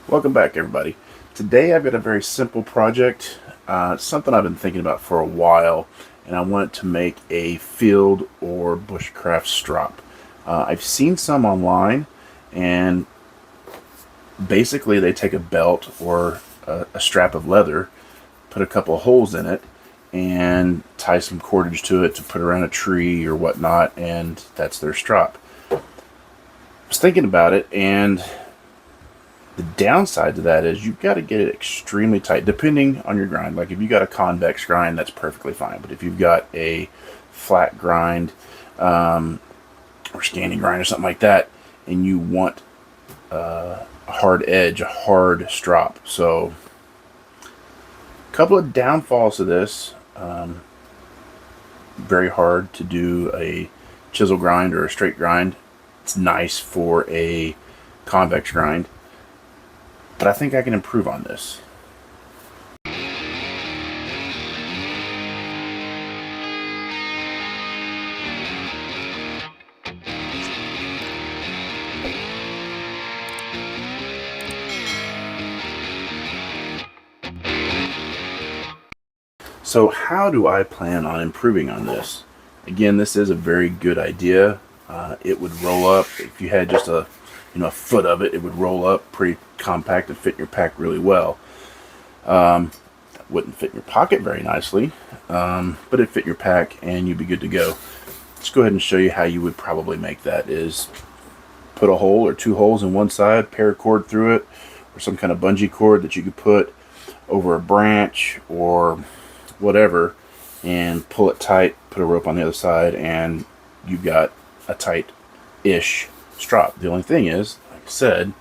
Welcome back, everybody. Today I've got a very simple project. Something I've been thinking about for a while, and I want to make a field or bushcraft strop. I've seen some online, and basically they take a belt or a strap of leather, put a couple of holes in it, and tie some cordage to it to put around a tree or whatnot, and that's their strop. I was thinking about it, and the downside to that is you've got to get it extremely tight, depending on your grind. Like if you got a convex grind, that's perfectly fine. But if you've got a flat grind or standing grind or something like that, and you want a hard edge, a hard strop. So a couple of downfalls to this. Very hard to do a chisel grind or a straight grind. It's nice for a convex grind, but I think I can improve on this. So how do I plan on improving on this? Again, this is a very good idea. It would roll up if you had just a foot of it. It would roll up pretty compact and fit in your pack really well. Wouldn't fit in your pocket very nicely, but it'd fit in your pack and you'd be good to go. Let's go ahead and show you how you would probably make that. Is put a hole or two holes in one side, paracord through it, or some kind of bungee cord that you could put over a branch or whatever, and pull it tight, put a rope on the other side, and you've got a tight-ish strop. The only thing is, like I said,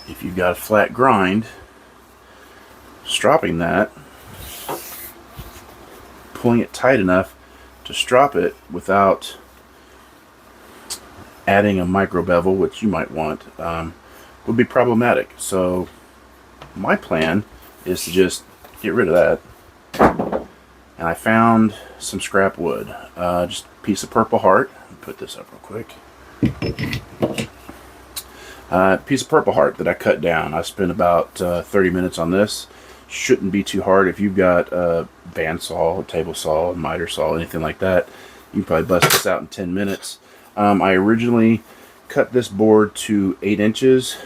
if you've got a flat grind, stropping that, pulling it tight enough to strop it without adding a micro bevel, which you might want, would be problematic. So my plan is to just get rid of that. And I found some scrap wood, just a piece of Purple Heart. Put this up real quick. Piece of Purple Heart that I cut down. I spent about 30 minutes on this. Shouldn't be too hard. If you've got a bandsaw, a table saw, a miter saw, anything like that, you can probably bust this out in 10 minutes. I originally cut this board to 8 inches.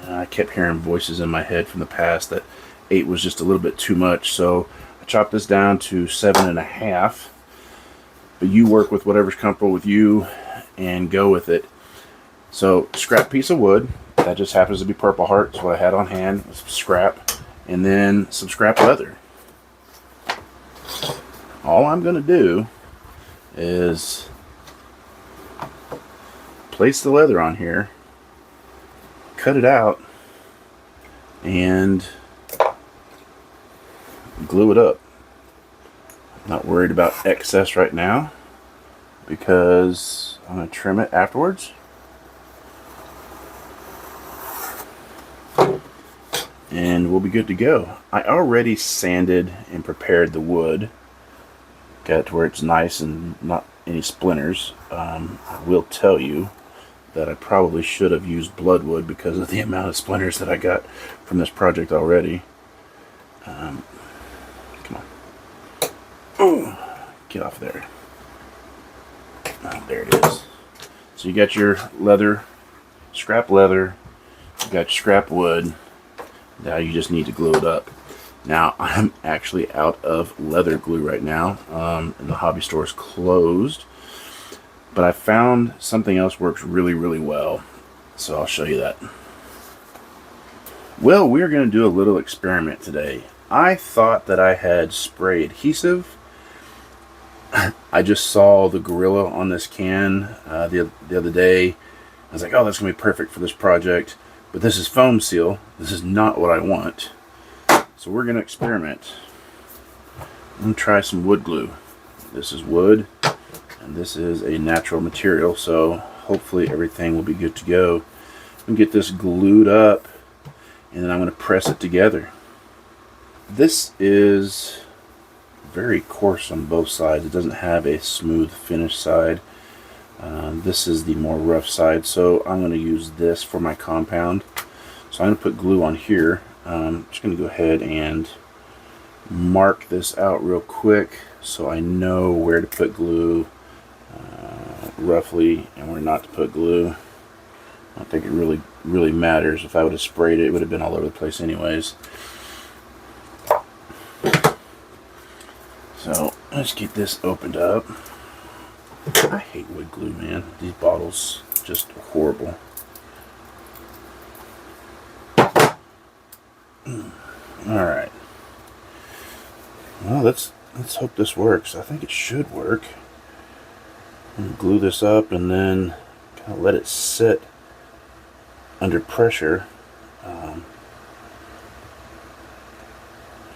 I kept hearing voices in my head from the past that 8 was just a little bit too much, so I chopped this down to 7.5. But you work with whatever's comfortable with you and go with it. So scrap piece of wood that just happens to be Purple Heart. That's what I had on hand. Some scrap, and then some scrap leather. All I'm going to do is place the leather on here, cut it out, and glue it up. I'm not worried about excess right now because I'm going to trim it afterwards. And we'll be good to go. I already sanded and prepared the wood. Got it to where it's nice and not any splinters. I will tell you that I probably should have used bloodwood because of the amount of splinters that I got from this project already. Come on. Oh, get off there. Oh, there it is. So you got your leather, scrap leather, you got your scrap wood. Now you just need to glue it up. Now I'm actually out of leather glue right now, and the hobby store is closed. But I found something else works really, really well. So I'll show you that. Well, we're going to do a little experiment today. I thought that I had spray adhesive. I just saw the Gorilla on this can the other day. I was like, oh, that's going to be perfect for this project. But this is foam seal. This is not what I want. So we're going to experiment. I'm going to try some wood glue. This is wood, and this is a natural material, so hopefully everything will be good to go. I'm going to get this glued up, and then I'm going to press it together. This is very coarse on both sides. It doesn't have a smooth finish side. This is the more rough side, so I'm going to use this for my compound. So I'm going to put glue on here. I'm just going to go ahead and mark this out real quick so I know where to put glue roughly and where not to put glue. I don't think it really matters. If I would have sprayed it, it would have been all over the place anyways. So let's get this opened up. I hate wood glue, man. These bottles just horrible. Alright. Well, let's hope this works. I think it should work. Glue this up and then kind of let it sit under pressure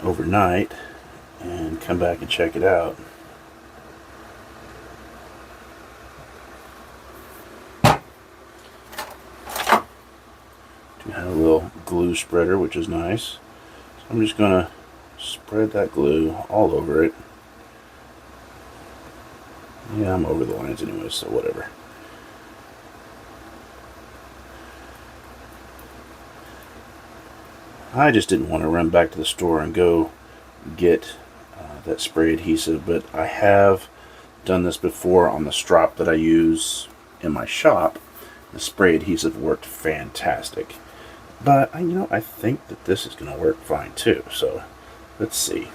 overnight and come back and check it out. Do have a little glue spreader, which is nice. So I'm just going to spread that glue all over it. Yeah, I'm over the lines anyway, so whatever. I just didn't want to run back to the store and go get that spray adhesive, but I have done this before on the strop that I use in my shop. The spray adhesive worked fantastic. But I think that this is going to work fine too, so let's see.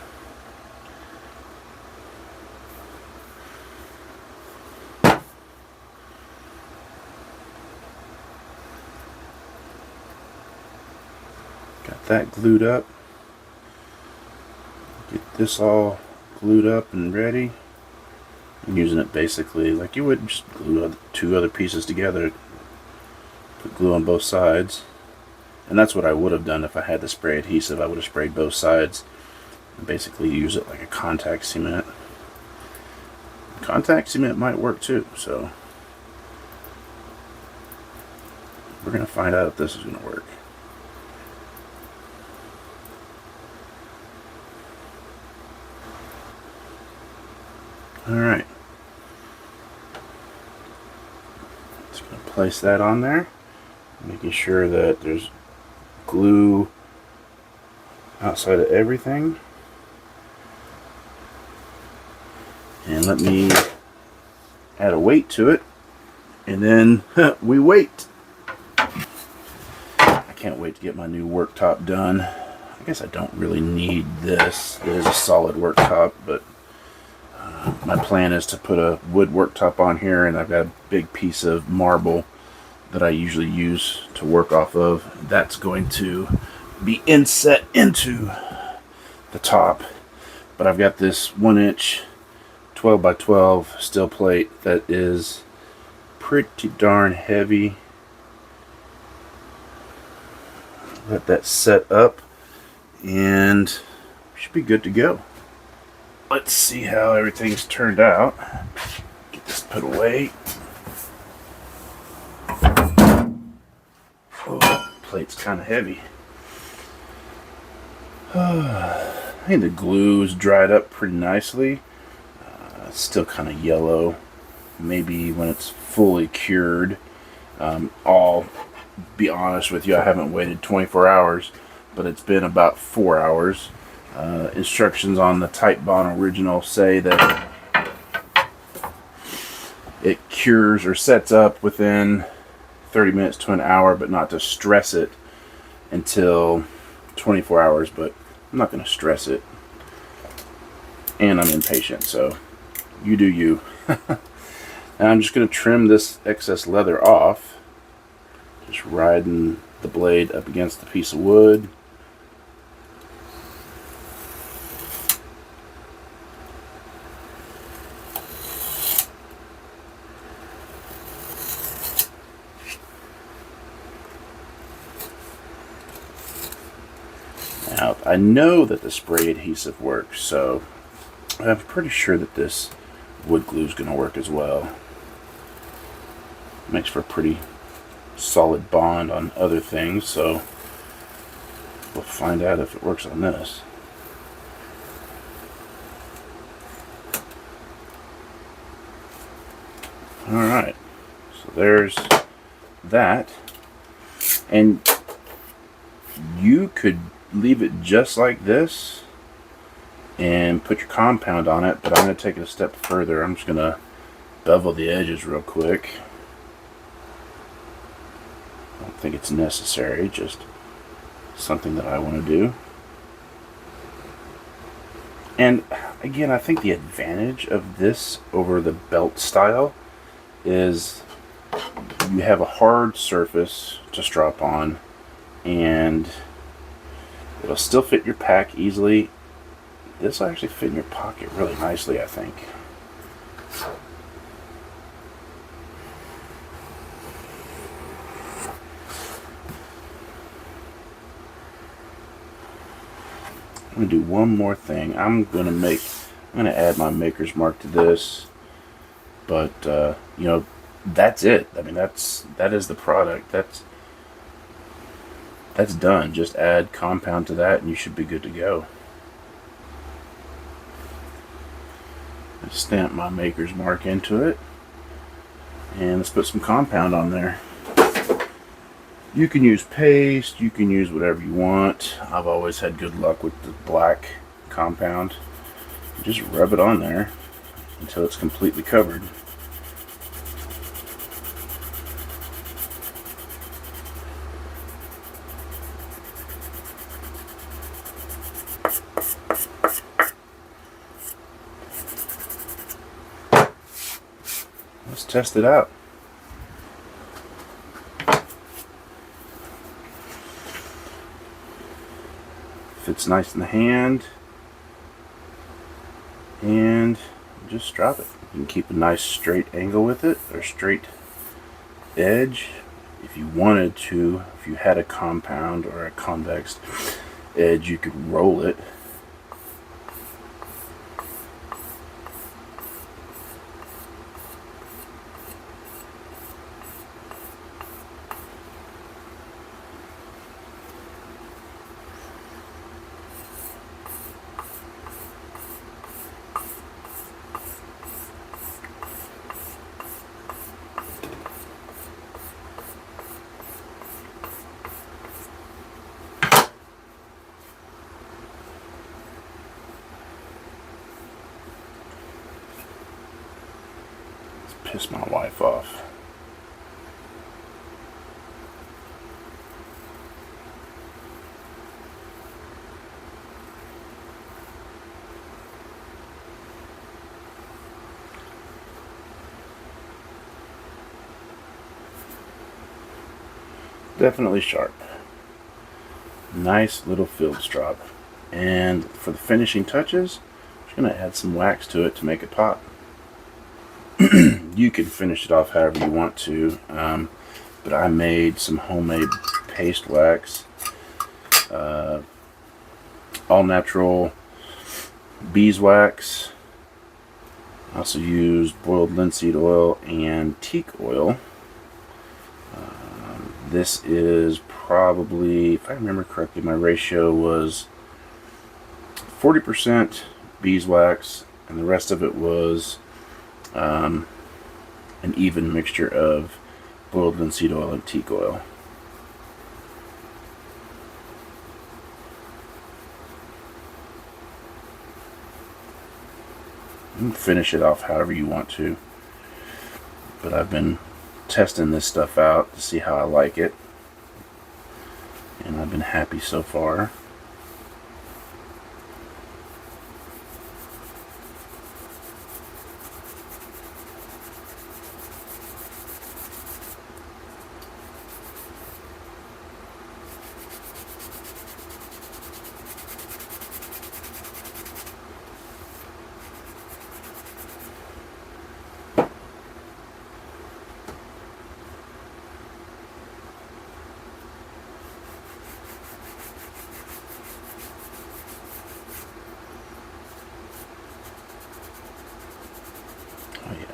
Got that glued up. Get this all glued up and ready. I'm using it basically like you would just glue two other pieces together. Put glue on both sides. And that's what I would have done if I had the spray adhesive. I would have sprayed both sides and basically use it like a contact cement. Contact cement might work too, so we're going to find out if this is going to work. Alright. Just going to place that on there, making sure that there's glue outside of everything. And let me add a weight to it, and then we wait. I can't wait to get my new worktop done. I guess I don't really need this. It is a solid worktop, but my plan is to put a wood worktop on here, and I've got a big piece of marble that I usually use to work off of. That's going to be inset into the top. But I've got this 1-inch 12 by 12 steel plate that is pretty darn heavy. Let that set up and we should be good to go. Let's see how everything's turned out. Get this put away. Oh, plate's kind of heavy. I think the glue's dried up pretty nicely. It's still kind of yellow. Maybe when it's fully cured. I'll be honest with you, I haven't waited 24 hours, but it's been about 4 hours. Instructions on the Type Bond original say that it cures or sets up within 30 minutes to an hour, but not to stress it until 24 hours. But I'm not going to stress it, and I'm impatient, so you do you. And I'm just going to trim this excess leather off, just riding the blade up against the piece of wood. Now, I know that the spray adhesive works, so I'm pretty sure that this wood glue is going to work as well. Makes for a pretty solid bond on other things, so we'll find out if it works on this. Alright, so there's that. And You could leave it just like this and put your compound on it, but I'm going to take it a step further. I'm just going to bevel the edges real quick. I don't think it's necessary, just something that I want to do. And again, I think the advantage of this over the belt style is you have a hard surface to strap on, and it'll still fit your pack easily. This will actually fit in your pocket really nicely, I think. I'm going to do one more thing. I'm going to add my maker's mark to this, but you know, that's it. I mean, that is the product. That's done. Just add compound to that and you should be good to go. Stamp my maker's mark into it, and let's put some compound on there. You can use paste, you can use whatever you want. I've always had good luck with the black compound. Just rub it on there until it's completely covered. Let's test it out. Fits nice in the hand, and just drop it. You can keep a nice straight angle with it, or straight edge. If you wanted to, if you had a compound or a convex edge, you could roll it. Piss my wife off. Definitely sharp. Nice little field strop. And for the finishing touches, I'm just going to add some wax to it to make it pop. You can finish it off however you want to, but I made some homemade paste wax, all natural beeswax. I also used boiled linseed oil and teak oil. This is probably, if I remember correctly, my ratio was 40% beeswax and the rest of it was an even mixture of boiled linseed oil and teak oil. You can finish it off however you want to, but I've been testing this stuff out to see how I like it, and I've been happy so far.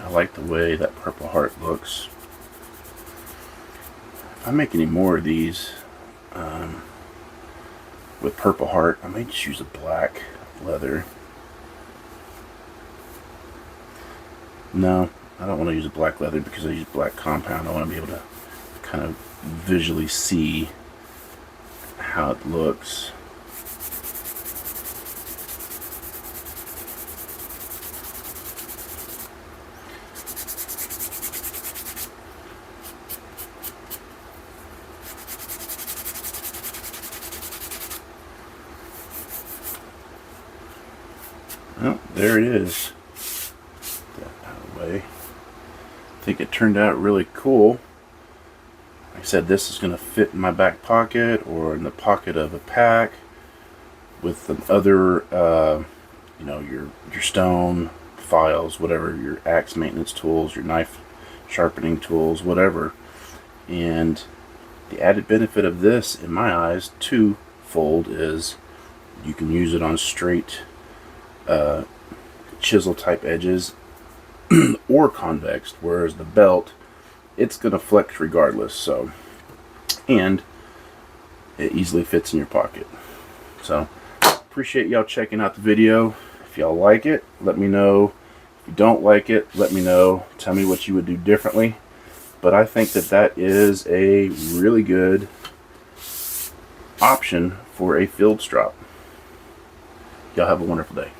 I like the way that purple heart looks. If I make any more of these with purple heart, I may just use a black leather. No, I don't want to use a black leather because I use black compound. I want to be able to kind of visually see how it looks. Well, there it is. Get that out of the way. I think it turned out really cool. Like I said, this is going to fit in my back pocket or in the pocket of a pack with some other, you know, your stone files, whatever, your axe maintenance tools, your knife sharpening tools, whatever. And the added benefit of this, in my eyes, twofold, is you can use it on straight chisel type edges or convex, whereas the belt, it's going to flex regardless. So, and it easily fits in your pocket. So appreciate y'all checking out the video. If y'all like it, let me know. If you don't like it, let me know. Tell me what you would do differently. But I think that that is a really good option for a field strop. Y'all have a wonderful day.